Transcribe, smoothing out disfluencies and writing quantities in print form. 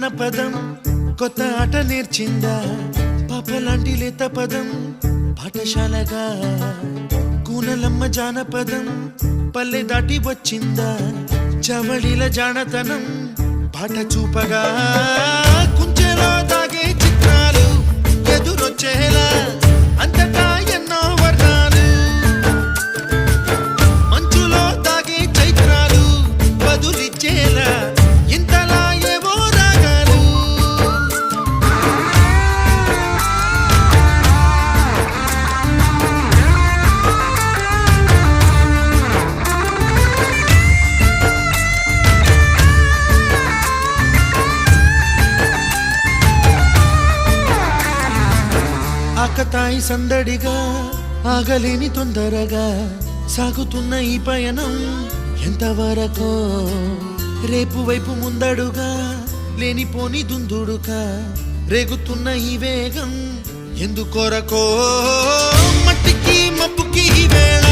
జానపదం కొత్త ఆట నేర్చిందా పాపలాంటి లేత పదం పాఠశాలగా కూనలమ్మ జానపదం పల్లె దాటి వచ్చిందా చవళిల జానతనం పాట చూపగా కుంచెలో దాగే చిత్రాలు ఎదురొచ్చేలా అంతటా ఎన్నో వర్ణాలు మంచులో దాగే చైత్రాలు బదులిచ్చేలా ఇంతలా ఏవో రాగాలు ఆకతాయి సందడిగా ఆగలేని తొందరగా సాగుతున్న ఈ పయనం ఎంతవరకో రేపు వైపు ముందడుగా లేనిపోని దుందుడుగా రేగుతున్న ఈ వేగం ఎందుకొరకో మట్టికి మబ్బుకి ఈ వేళ